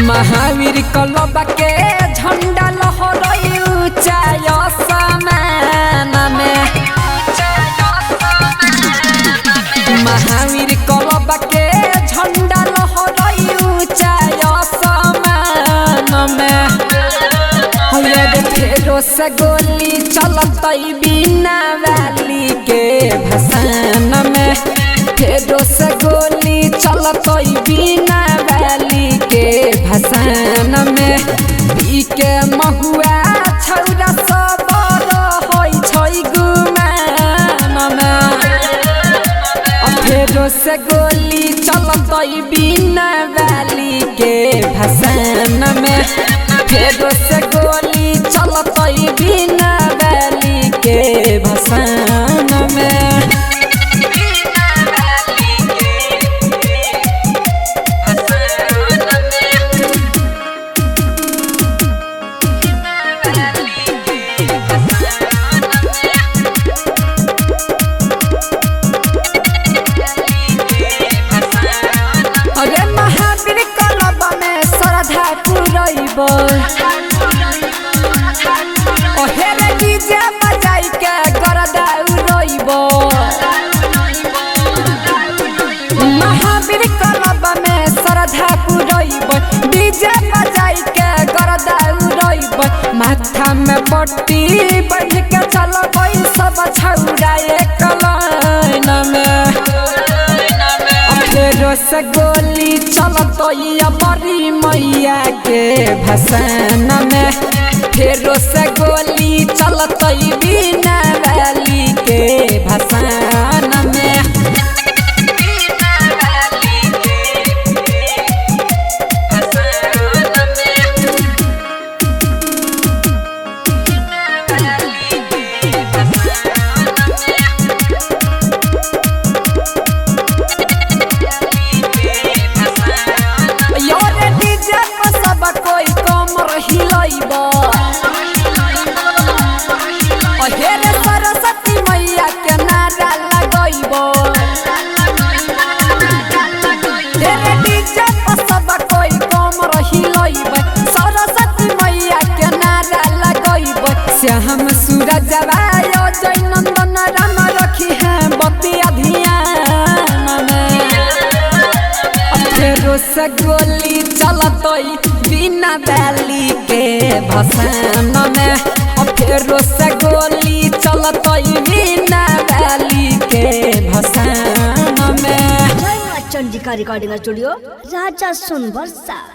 Mahavir club के झंडा लहराई ऊंचाई आसमान में। महावीर कलब के झंडा लहराई ऊंचाई आसमान में। फेरो से गोली चलतई बिना वाली के भसान में। फेरो से गोली चलतई बिना वाली के भसान में। पी के महुआ छौरा सब रहै छै गुमान में। फेरो से गोली चलतई बिना वाली के भसान में। फेरो से गोली चलतई बिना वाली के भसान में। अरे महावीर कलब में श्रद्धा पुरैब। ओहेरे डीजे बजाई के गरदा उड़ैब। महावीर कलब में श्रद्धा पुरैब। डीजे बजाई के गरदा उड़ैब। माथा में पट्टी बांध के चलबै सब छौरा एक लाइन में। फेरो से गोली चलतई बड़ी मैया के भसान में। फेरो से गोली चलतई बिना वाली के भसान में। हेरे सरस्वती मैया के नारा लगैब। हेरे डीजे पर सब कोई कमर हिलैब। सरस्वती मैया के नारा लगैब। श्याम सूरज जय नंदन राम रखी है बतिया ध्यान में। फेरो से गोली चलतई बिना वाली के भसान में। फेरो से गोली चलतई बिना वाली के भसान में। चंडिका रिकॉर्डिंग स्टूडियो राजा सोनवर्षा।